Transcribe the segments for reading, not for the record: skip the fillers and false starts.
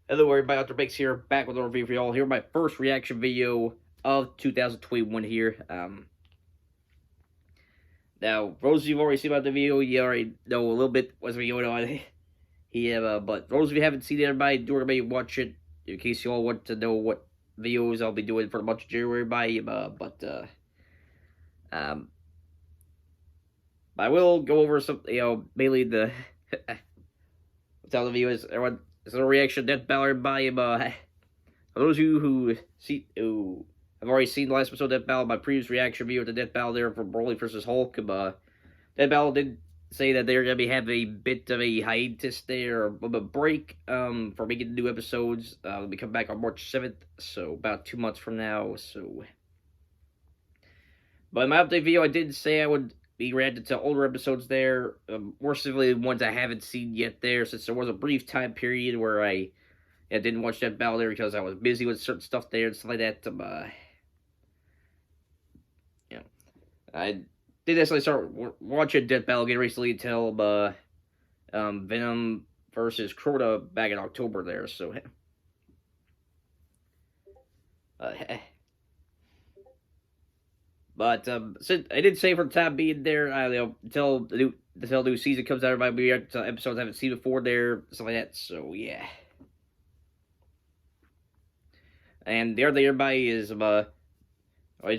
Hello everybody, Dr. Bakes here, back with a review for y'all. Here, my first reaction video of 2021 here. Now, for those of you who've already seen about the video, you already know a little bit what's been going on here, but for those of you who haven't seen it, everybody, do everybody watch it, in case you all want to know what videos I'll be doing for the month of January, um, I will go over some, mainly the, tell the viewers, everyone, it's a reaction to Death Ballard by, for those of you who have already seen the last episode of Death Battle, my previous reaction video to Death Battle there from Broly vs. Hulk, Death Battle did say that they're gonna be having a bit of a hiatus there, a break, for making new episodes. They'll be coming back on March 7th, so about 2 months from now. But in my update video, I did say I would be reacting to older episodes there, more specifically ones I haven't seen yet there, since there was a brief time period where I didn't watch Death Battle there because I was busy with certain stuff there and stuff like that. I didn't necessarily start watching Death Battle again recently until Venom versus Crota back in October there. So, but since I did say for the time being there, until the new season comes out, everybody be episodes I haven't seen before there, stuff like that. So yeah. And the other thing, everybody is as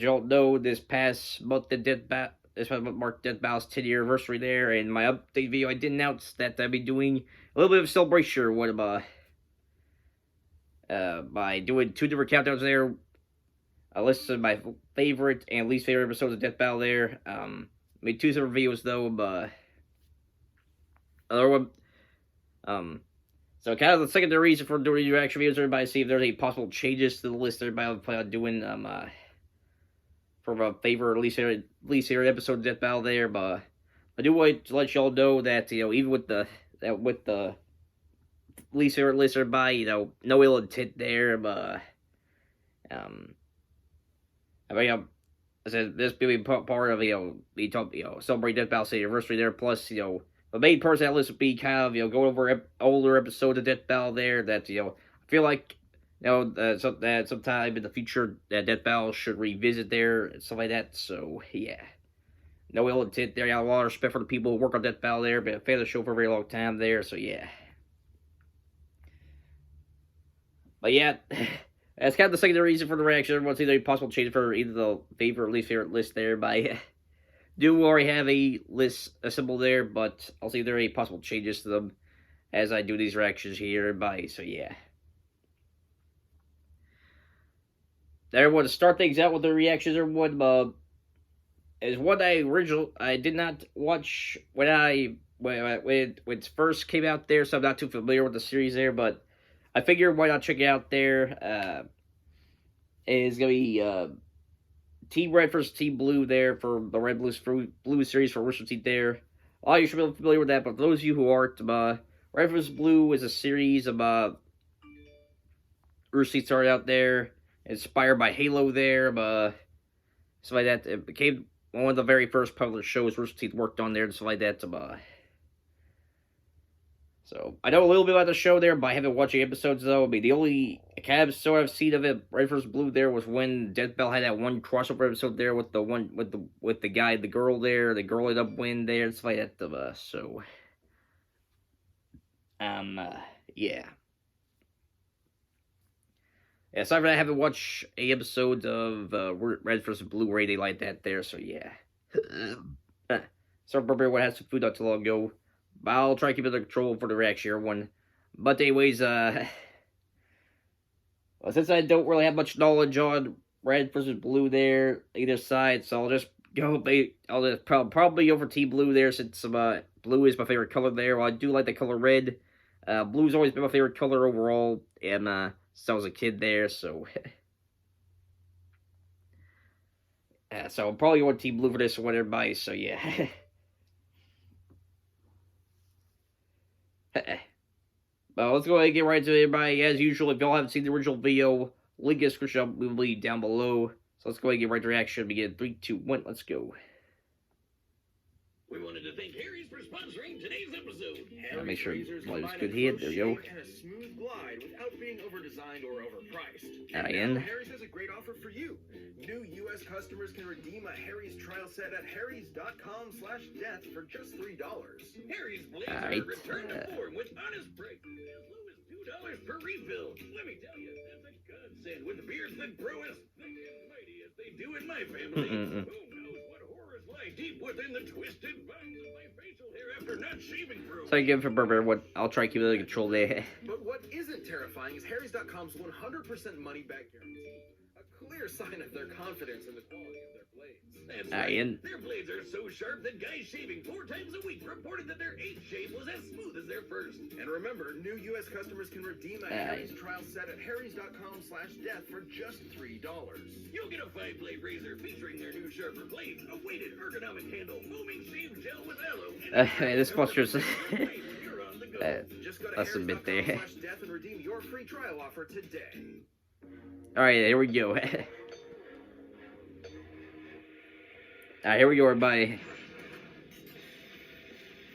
you all know, this past month marked Death Battle's 10-year anniversary there. And my update video, I did announce that I'd be doing a little bit of a celebration with by doing 2 different countdowns there. I listed my favorite and least favorite episodes of Death Battle there. Made 2 separate videos though. Another one. So kind of the secondary reason for doing reaction videos, everybody see if there's any possible changes to the list. Everybody will plan on doing for a favorite least favorite episode of Death Battle there. But I do want to let y'all know that even with the least favorite list, everybody no ill intent there. But I mean, I said this being part of me celebrate Death Battle's anniversary there. Plus the main person that list would be kind of going over older episodes of Death Battle there that I feel like that sometime in the future that Death Battle should revisit there and stuff like that. So yeah, no ill intent there. I got a lot of respect for the people who work on Death Battle there. Been a fan of the show for a very long time there. So yeah, but yeah. That's kind of the secondary reason for the reaction. Everyone's either possible change for either the favorite or least favorite list there. But I do already have a list assembled there, but I'll see if there are any possible changes to them as I do these reactions here. Bye. So yeah. Everyone, to start things out with the reactions, everyone, is what I did not watch when it first came out there, so I'm not too familiar with the series there, but I figured why not check it out there. Is gonna be Team Red versus Team Blue there for the Red Blue series for Rooster Teeth there. A lot of you should be familiar with that, but for those of you who aren't, Red vs. Blue is a series of Rooster Teeth started out there, inspired by Halo there, stuff like that. It became one of the very first published shows Rooster Teeth worked on there and stuff like that. So, I know a little bit about the show there, but I haven't watched the episodes, though. I mean, the only kind of episode I've seen of it, Red vs. Blue, there was when Death Battle had that one crossover episode there with the guy, the girl there, the girl ended up winning there, and stuff like that. Yeah. Yeah, sorry for that, I haven't watched a episode of Red vs. Blue or anything like that there, so yeah. Sorry for what has some food not too long ago. But I'll try to keep it under control for the reaction here one. But anyways, well, since I don't really have much knowledge on Red versus Blue there, either side, so I'll just probably over Team Blue there, since blue is my favorite color there. Well, I do like the color red. Blue's always been my favorite color overall, and since I was a kid there, so so I'm probably going Team Blue for this one, everybody. So yeah. Well, let's go ahead and get right to it, everybody. As usual, if y'all haven't seen the original video, link in the description will be down below. So let's go ahead and get right to reaction. Begin 3, 2, 1, let's go. We wanted to thank Harry's for sponsoring today's episode. make sure razors well, it's combine good a here. close There we go. shave and a smooth glide without being over-designed or overpriced. And Ian. now Harry's has a great offer for you. New U.S. customers can redeem a Harry's trial set at harrys.com/death for just $3. Harry's blades Alright, are returned to form with honest price as low as $2 per refill. Let me tell you, that's a godsend with beers that grow as thick and mighty as they do in my family. Who knows what horrors lie deep within the twisted vines of my facial hair after not shaving for a So week. again for Burber, what I'll try to keep it under control there. But what isn't terrifying is Harry's.com's 100% money-back guarantee. A clear sign of their confidence in the quality of their blades. That's Ian. right. Their blades are so sharp that guys shaving 4 times a week reported that their 8th shave was as smooth as their first. And remember, new U.S. customers can redeem a Harry's trial set at harrys.com/death for just $3. You'll get a 5-blade razor featuring their new sharper blades, a weighted ergonomic handle, foaming shave gel with aloe, and This poster's you're on the go. Just go to that's a bit there. harrys.com/death and redeem your free trial offer today. Alright, here we go. Alright, here we go, everybody.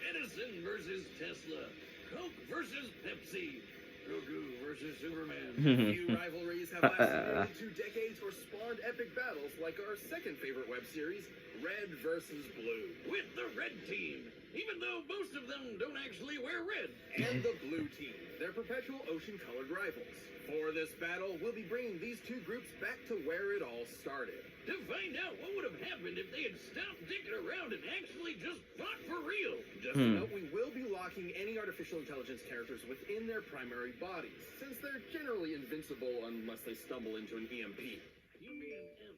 Edison versus Tesla, Coke versus Pepsi, Goku versus Superman. Few rivalries have lasted nearly 2 decades or spawned epic battles like our second favorite web series, Red versus Blue. With the red team, even though most of them don't actually wear red. And the Blue Team, their perpetual ocean-colored rivals. For this battle, we'll be bringing these two groups back to where it all started. To find out what would have happened if they had stopped dicking around and actually just fought for real. Just to note, we will be locking any artificial intelligence characters within their primary bodies, since they're generally invincible unless they stumble into an EMP. You mean him?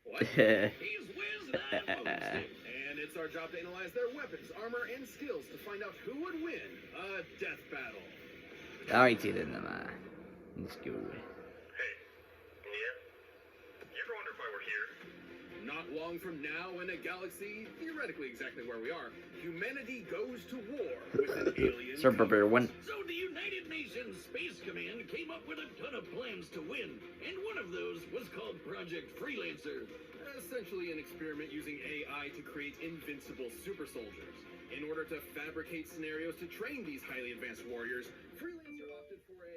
What? He's Wiz and I'm Homestead. And it's our job to analyze their weapons, armor, and skills to find out who would win a death battle. Alright, then, let's go. Hey, yeah? You ever wonder why we're here? Not long from now, in a galaxy theoretically exactly where we are, humanity goes to war with an alien. Sir Burber, one. So the United Nations Space Command came up with a ton of plans to win, and one of those was called Project Freelancer. Essentially an experiment using AI to create invincible super soldiers. In order to fabricate scenarios to train these highly advanced warriors, Freelancer opted for a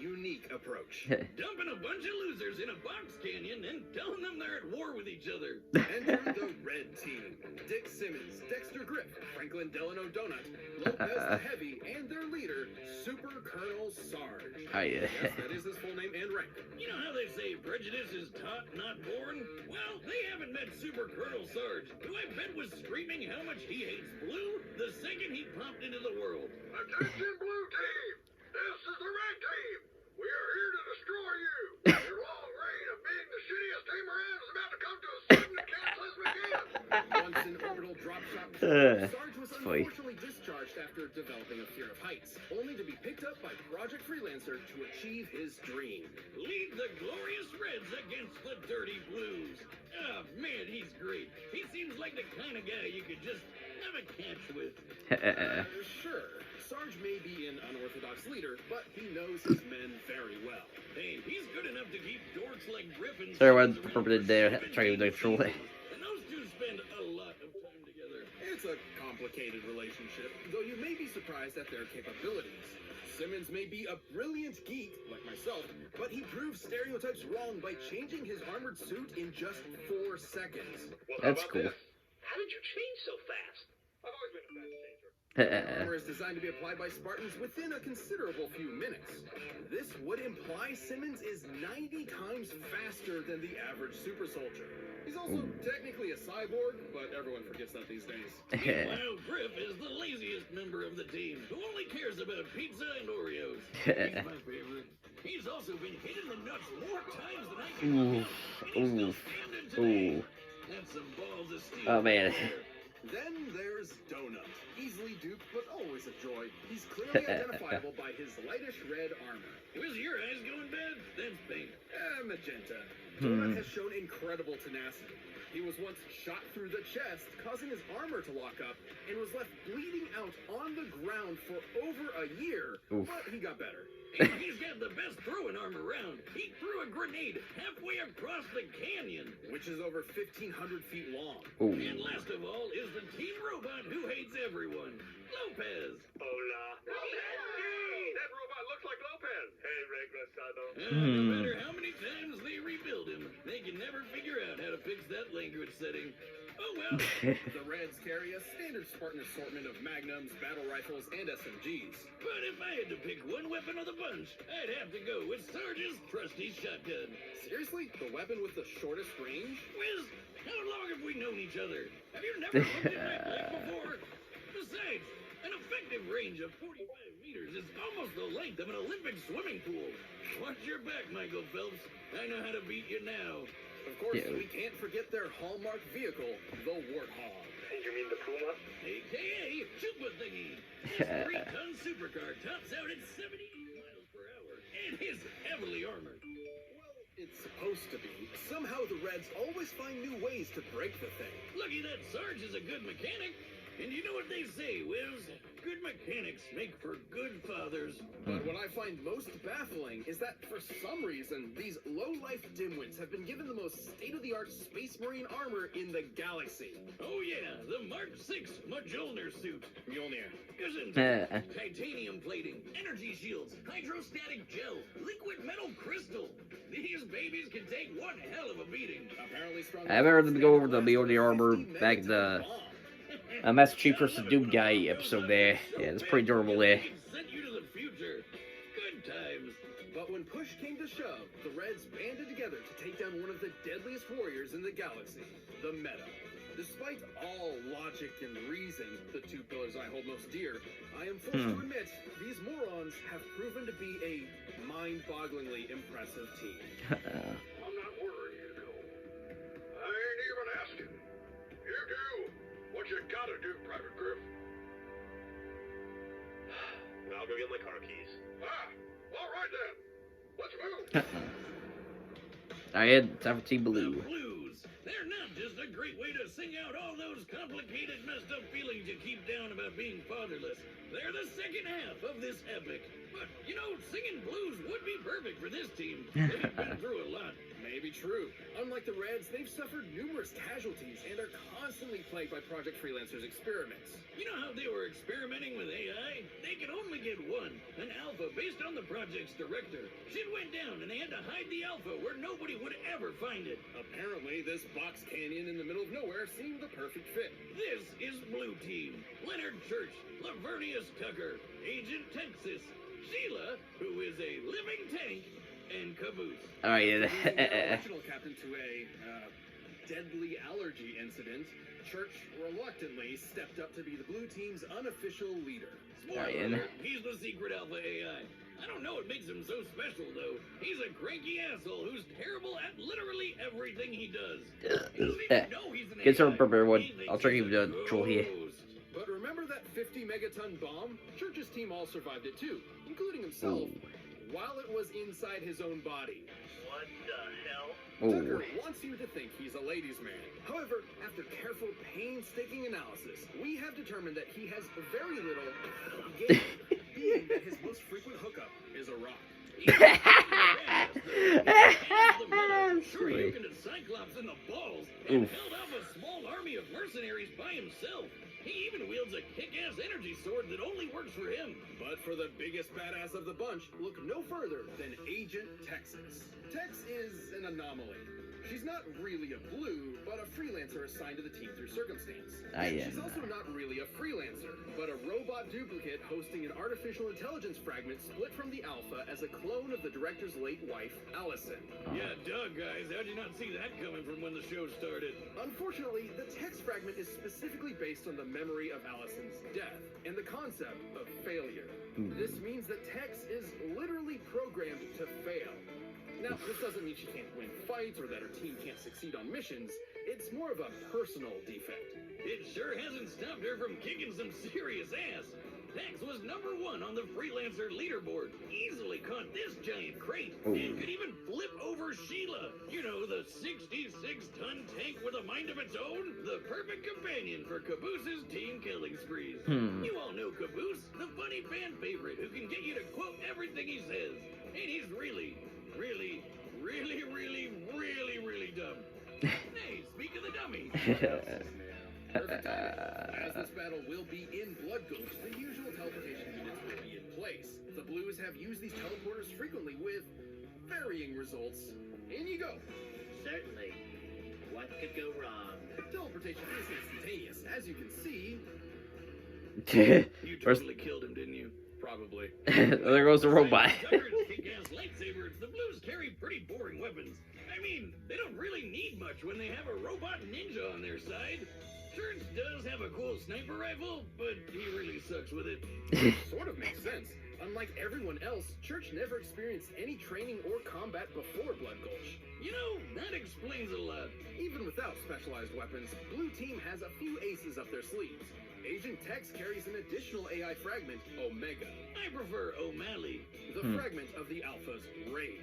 unique approach. Dumping a bunch of losers in a box canyon and telling them they're at war with each other. Enter the Red Team. Dick Simmons, Dexter Griff, Franklin Delano Donut, Lopez the Heavy, and their leader, Super Colonel Sarge. Yes, that is his full name and rank. You know how they say prejudice is taught, not born? Well, they haven't met Super Colonel Sarge, who I bet was screaming how much he hates Blue the second he popped into the world. Attention, Blue Team! This is the Red Team! We are here to destroy you! Your long reign of being the shittiest team around is about to come to a sudden and countless begin! Once an orbital drop shot, Sarge was funny. unfortunately discharged after developing a fear of heights, only to be picked up by Project Freelancer to achieve his dream. Lead the glorious Reds against the dirty Blues. Oh, man, he's great. He seems like the kind of guy you could just have a catch with. Sure, Sarge may be an unorthodox leader, but he knows his men very well. Hey, he's good enough to keep dorks like Griffin. Sorry, what Burber did there, trying to control it. And those two spend a lot of time together. It's a complicated relationship, though you may be surprised at their capabilities. Simmons may be a brilliant geek, like myself, but he proves stereotypes wrong by changing his armored suit in just 4 seconds. Well, That's how about cool. this? How did you change so fast? I've always been a fast changer. Armor is designed to be applied by Spartans within a considerable few minutes. This would imply Simmons is 90 times faster than the average super soldier. He's also technically a cyborg, but everyone forgets that these days. Meanwhile, Griff is the laziest member of the team, who only cares about pizza and Oreos. He's my favorite. He's also been hit in the nuts more times than I can count, and he's still standing today. That's some balls of steel. Oh, man. Then there's Donut. Easily duped, but always a joy. He's clearly identifiable by his lightish red armor. Was your eyes going bad? That's pink. Magenta. Donut has shown incredible tenacity. He was once shot through the chest, causing his armor to lock up, and was left bleeding out on the ground for over a year. But he got better. And he's got the best throwing arm around. He threw a grenade halfway across the canyon. Which is over 1,500 feet long. And last of all is just a team robot who hates everyone. Lopez. Hola. Hey, that robot looks like Lopez. Hey, regresado. No matter how many times they rebuild him, they can never figure out how to fix that language setting. Oh well. The Reds carry a standard Spartan assortment of magnums, battle rifles, and SMGs. But if I had to pick one weapon of the bunch, I'd have to go with Sarge's trusty shotgun. Seriously? The weapon with the shortest range? Wiz, how long have we known each other? Have you never looked at my leg before? Besides, an effective range of 45 meters is almost the length of an Olympic swimming pool. Watch your back, Michael Phelps. I know how to beat you now. Of course, Yeah. we can't forget their hallmark vehicle, the Warthog. You mean the Puma? AKA Chupa Thingy. This 3-ton supercar tops out at 78 miles per hour and is heavily armored. Well, it's supposed to be. Somehow the Reds always find new ways to break the thing. Lucky that Sarge is a good mechanic. And you know what they say, Wiz? Good mechanics make for good fathers. But what I find most baffling is that for some reason, these low-life dimwits have been given the most state-of-the-art Space Marine armor in the galaxy. Oh yeah, the Mark 6 Mjolnir suit. Mjolnir. Isn't titanium plating, energy shields, hydrostatic gel, liquid metal crystal. These babies can take one hell of a beating. Apparently strong. I've heard them go over the Mjolnir armor back in the Master Chief vs. Doom Guy episode there. Yeah, it's pretty durable there. Sent you to the future. Good times. But when push came to shove, the Reds banded together to take down one of the deadliest warriors in the galaxy, the Meta. Despite all logic and reason, the two pillars I hold most dear, I am forced to admit these morons have proven to be a mind-bogglingly impressive team. I'm not ordering you to go. I ain't even asking. You do what you gotta do, Private Griff. I'll go get my car keys. All right then. Let's move. Alright, time for Team The Blue. blues. They're not just a great way to sing out all those complicated, messed up feelings you keep down about being fatherless. They're the second half of this epic. But, you know, singing blues would be perfect for this team. They've been through a lot. Maybe true. Unlike the Reds, they've suffered numerous casualties and are constantly plagued by Project Freelancer's experiments. You know how they were experimenting with AI? They could only get one, an alpha based on the project's director. Shit went down and they had to hide the alpha where nobody would ever find it. Apparently, this box canyon in the middle of nowhere seemed the perfect fit. This is Blue Team. Leonard Church, Lavernius Tucker, Agent Texas, Sheila, who is a living tank, and Caboose. Alright, Losing their original captain to a deadly allergy incident, Church reluctantly stepped up to be the Blue Team's unofficial leader. Spoiler Ryan. alert, he's the secret alpha AI. I don't know what makes him so special, though. He's a cranky asshole who's terrible at literally everything he does. He doesn't even know he's an Get AI. some pepper one. He thinks I'll try to he's keep a the troll here. ghost. But remember that 50 megaton bomb? Church's team all survived it too, including himself, Ooh. while it was inside his own body. What the hell? Tucker Oh. wants you to think he's a ladies' man. However, after careful, painstaking analysis, we have determined that he has very little gain, being that his most frequent hookup is a rock. Sure, you can Cyclops in the balls and Oof. held off a small army of mercenaries by himself. He even wields a kick-ass energy sword that only works for him. But for the biggest badass of the bunch, look no further than Agent Texas. Tex is an anomaly. She's not really a blue, but a freelancer assigned to the team through circumstance. She's also not really a freelancer, but a robot duplicate hosting an artificial intelligence fragment split from the Alpha as a clone of the director's late wife, Allison. Yeah, duh, guys. How'd you not see that coming from when the show started? Unfortunately, the text fragment is specifically based on the memory of Allison's death and the concept of failure. This means that Tex is literally programmed to fail. Now, this doesn't mean she can't win fights or that her team can't succeed on missions. It's more of a personal defect. It sure hasn't stopped her from kicking some serious ass. Tex was #1 on the freelancer leaderboard. Easily caught this giant crate and could even flip over Sheila. You know, the 66-ton tank with a mind of its own? The perfect companion for Caboose's team killing sprees. You all know Caboose, the funny fan favorite who can get you to quote everything he says. And he's really dumb. Hey, speak of the dummy. Perfect timing. As this battle will be in Blood Gulch, the usual teleportation units will be in place. The Blues have used these teleporters frequently with varying results. In you go. Certainly. What could go wrong? Teleportation is instantaneous, as you can see. You First- totally killed him, didn't you? Probably. There goes the robot. Tucker's kick-ass lightsabers, the Blues carry pretty boring weapons. I mean, they don't really need much when they have a robot ninja on their side. Church does have a cool sniper rifle, but he really sucks with it. Sort of makes sense. Unlike everyone else, Church never experienced any training or combat before Blood Gulch. You know, that explains a lot. Even without specialized weapons, Blue Team has a few aces up their sleeves. Agent Tex carries an additional AI fragment, Omega, I prefer O'Malley. the fragment of the Alpha's rage.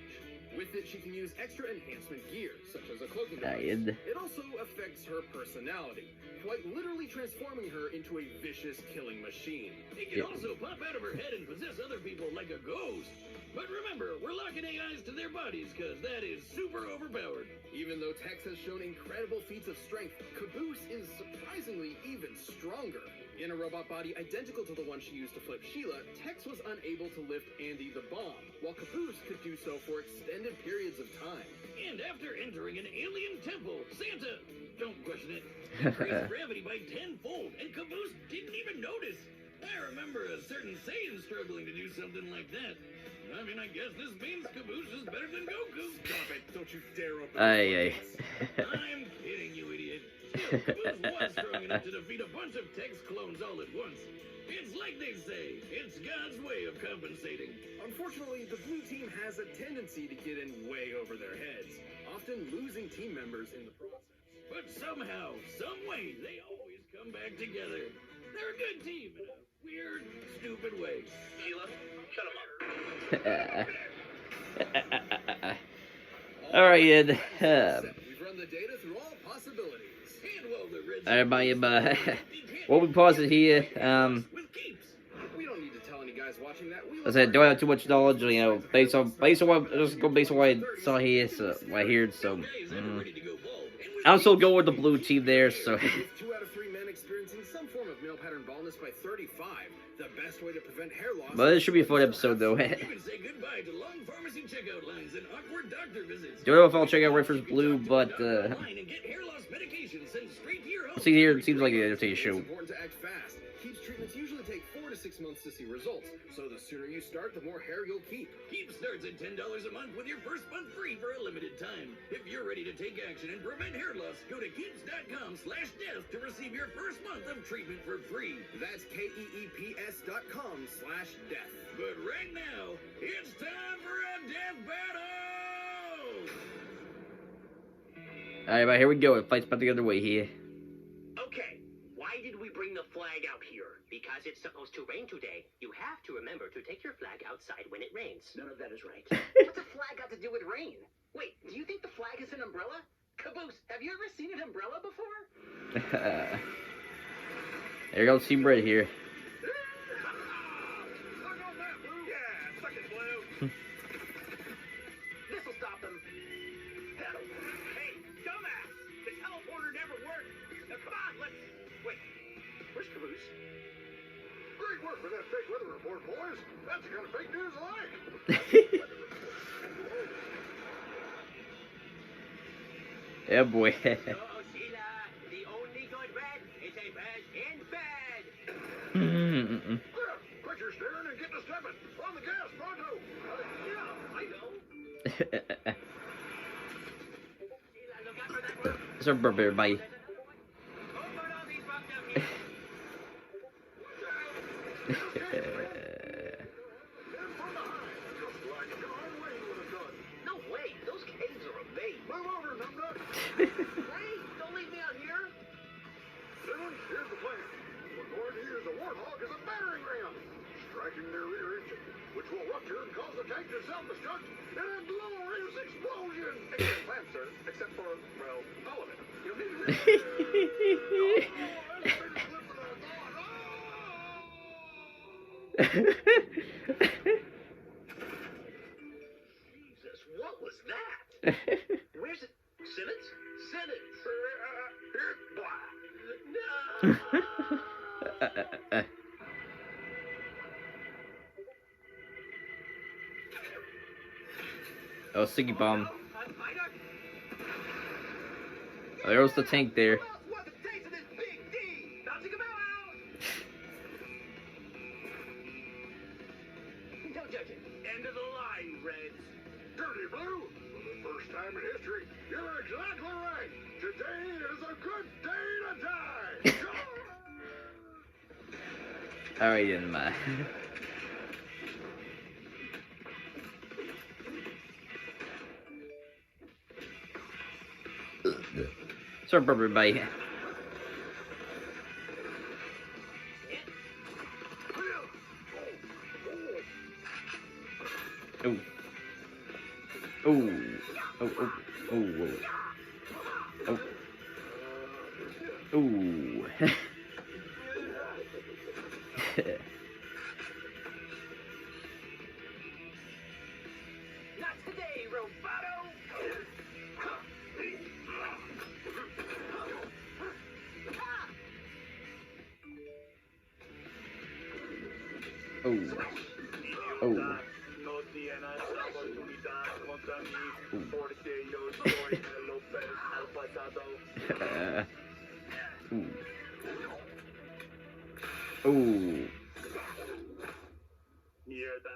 With it, she can use extra enhancement gear, such as a cloaking device. Died. It also affects her personality, quite literally transforming her into a vicious killing machine. It can also pop out of her head and possess other people like a ghost. But remember, we're locking AIs to their bodies, cause that is super overpowered. Even though Tex has shown incredible feats of strength, Caboose is surprisingly even stronger. In a robot body identical to the one she used to flip Sheila, Tex was unable to lift Andy the Bomb, while Caboose could do so for extended periods of time. And after entering an alien temple, Santa, don't question it, increased gravity by tenfold, and Caboose didn't even notice. I remember a certain Saiyan struggling to do something like that. I mean, I guess this means Caboose is better than Goku. Stop it, don't you dare open Aye, your mouth. I'm kidding, you idiot. Still, Caboose was strong enough to defeat a bunch of Tex clones all at once. It's like they say, it's God's way of compensating. Unfortunately, the Blue Team has a tendency to get in way over their heads, often losing team members in the process. But somehow, some way, they always come back together. They're a good team in a weird, stupid way. Sheila, shut him up. Alright, Ed. We've run the data through all possibilities. And while the Reds Everybody, we'll be pausing here. with keeps. We don't need to tell any guys watching that. We I said, don't have too much knowledge, you know, based on what, just go based on what I saw here, so, what I heard, so, Guys ever ready to go bald. And with I'll still go with the blue team there, so, With 2 out of 3 men experiencing some form of male pattern baldness by 35, the best way to prevent hair loss. but it should be a fun episode, though. you can say goodbye to long pharmacy checkout lines and awkward doctor visits. Don't know if I'll check out Riffers Blue, but, Online and get hair loss medication sent straight to your home. see here, it seems like it'll take a It's show. important to act fast. Keeps treatments usually take 4 to 6 months to see results, so the sooner you start, the more hair you'll keep. Keep starts at $10 a month with your first month free for a limited time. If you're ready to take action and prevent hair loss, go to keeps.com/death to receive your first month of treatment for free. That's KEEPS.com/death. But right now, it's time for a death battle! Alright, but here we go, the fight's about to get underway here. Okay, why did we bring the flag out here? Because it's supposed to rain today, you have to remember to take your flag outside when it rains. None of that is right. What's a flag got to do with rain? Wait, do you think the flag is an umbrella? Caboose, have you ever seen an umbrella before? There goes Team Red here. Suck on that, Blue. Yeah, suck it, Blue. This'll stop them. Hey, dumbass! The teleporter never worked. Now come on, let's... Wait, where's Caboose? Great work with that fake weather report, boys. That's the kind of fake news I like. Yeah, boy. Oh, Sheila, the only good red is a red in bed. Mm-mm-mm. There, quit your staring and get to stepping. On the gas, pronto. Yeah, I know. Sheila, look out for that one. It's a burp, everybody. Over all these rocks out here. And from behind, just like John Wayne would have done. No way, those caves are amazing. Move over, Numbnut. Hey, don't leave me out here. Simmons, here's the plan. We're going to use the Warthog as a battering ram, striking their rear engine, which will rupture and cause the tank to self-destruct in a glorious explosion. Excellent plan, sir. Except for, well, all of it. You'll need to... Jesus, what was that? Where's it? Simmons? Simmons! Here's... Blah. No! Oh, sticky bomb. I don't. Oh, there was the tank there. Who else wants a taste of this big D? Bouncy Cabello! Don't judge it. End of the line, Reds. Dirty Blue, for the first time in history, you're exactly right. Today is a good day to die. Alright then, man. Sorry, everybody. Oh. Oh. Oh. Oh. Oh. Oh. Oh. Not today, Roboto! Oh. Oh. No tienes oportunidad contra mí, porque yo soy el López al pasado. Ooh. Mierda.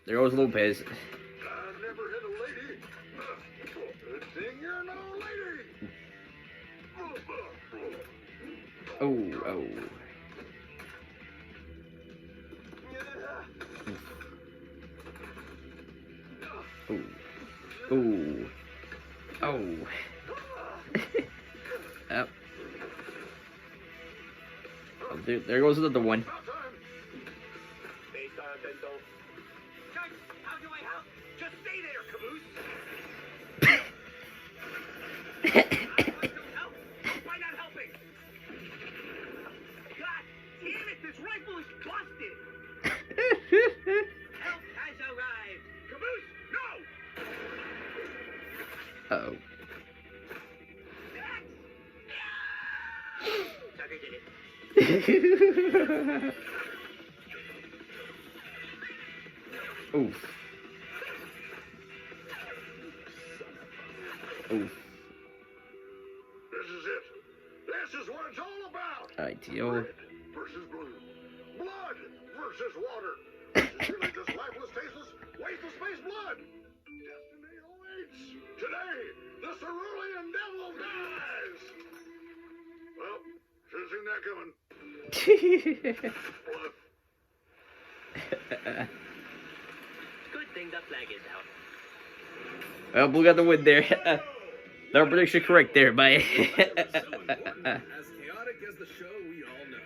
There goes Lopez. I've never hit a lady. Good thing you're no lady. Oh, oh. Oh. Oh. Oh. Oh. Oh, there goes another one. About time. Está atento. Guys, how do I help? Just stay there, Caboose! I want to help! Why not helping? God damn it, this rifle is busted! Help has arrived! Caboose, no! Uh-oh. Tucker did it. Oof. Oof. This is it. This is what it's all about. Alright, T.O. Red versus blue. Blood versus water. This is really just lifeless, tasteless, wasteless space blood. Destiny awaits. Today, the Cerulean Devil dies. Well, should have seen that coming. Blood. Good thing the flag is out. Well, Blue got the win there. Their prediction correct there, by. As chaotic as the show we all know.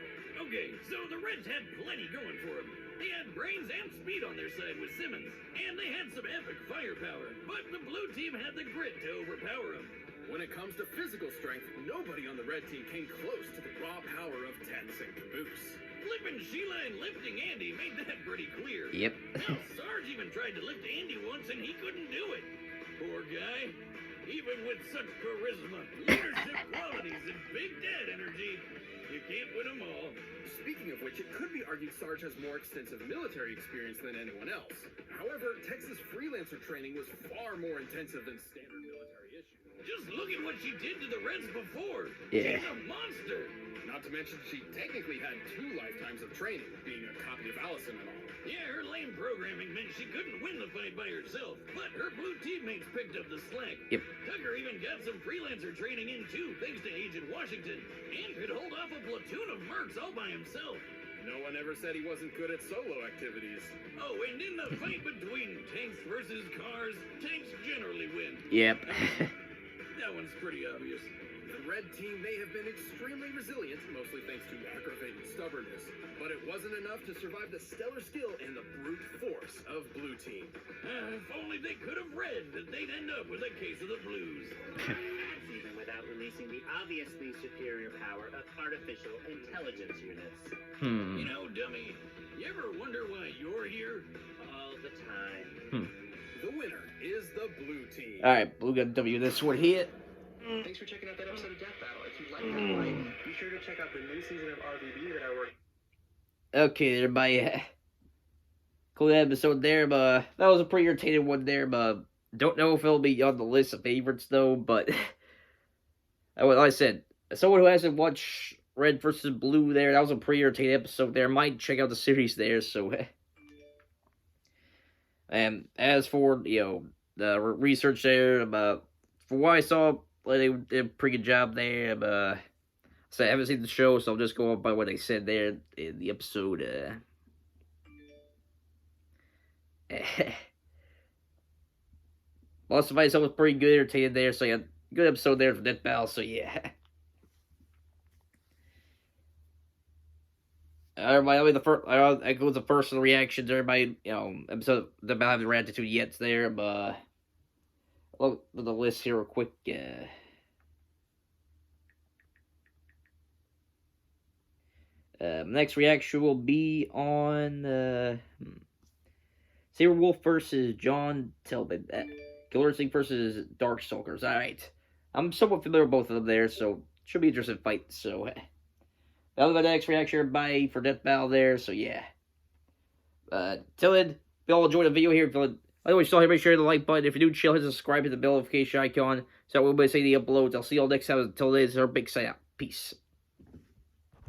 Okay, so the Reds had plenty going for them. They had brains and speed on their side with Simmons, and they had some epic firepower. But the blue team had the grit to overpower them. When it comes to physical strength, nobody on the red team came close to the raw power of Tex and Caboose. Flipping Sheila and lifting Andy made that pretty clear. Yep. Now, Sarge even tried to lift Andy once and he couldn't do it. Poor guy. Even with such charisma, leadership qualities, and big dad energy, you can't win them all. Speaking of which, it could be argued Sarge has more extensive military experience than anyone else. However, Tex's freelancer training was far more intensive than standard military issues. Just look at what she did to the Reds before. Yeah. She's a monster. Not to mention, she technically had 2 lifetimes of training, being a copy of Allison and all. Yeah, her lame programming meant she couldn't win the fight by herself, but her blue teammates picked up the slack. Yep. Tucker even got some freelancer training in too, thanks to Agent Washington, and could hold off a platoon of mercs all by himself. No one ever said he wasn't good at solo activities. Oh, and in the fight between tanks versus cars, tanks generally win. Yep. That one's pretty obvious. The red team may have been extremely resilient, mostly thanks to aggravating stubbornness, but it wasn't enough to survive the stellar skill and the brute force of blue team. If only they could have read that they'd end up with a case of the blues. Even without releasing the obviously superior power of artificial intelligence units. You know, dummy, you ever wonder why you're here? All the time. The winner is the blue team. Alright, Blue got W this one here. Thanks for checking out that episode of Death Battle. If you like that fight, be sure to check out the new season of RVD that I worked. Okay, everybody. Cool episode there, but that was a pretty irritating one there, but Don't know if it'll be on the list of favorites though, but like I said, someone who hasn't watched Red versus Blue there, that was a pretty entertaining episode there, might check out the series there, so. And as for, the research there, from what I saw, they did a pretty good job there, so I haven't seen the show, so I'll just go by what they said there in the episode, Lost of Ice was pretty good, entertaining there, so yeah, good episode there for Death Battle, so yeah. Everybody, I go with the personal reactions. Everybody, episode that I haven't reacted to yet there, but look at the list here real quick. Next reaction will be on Saber Wolf versus John Talbot. Killer Instinct versus Darkstalkers. Alright. I'm somewhat familiar with both of them there, so should be an interesting fight. So, that'll be my next reaction, everybody, for Death Battle there. So, yeah. Till then, if you all enjoyed the video here, by the way, still here, make sure to hit the like button. If you're new, chill, hit the subscribe, hit the bell notification icon. So, I will be saying the uploads. I'll see you all next time. Until then, this is our big sign out. Peace.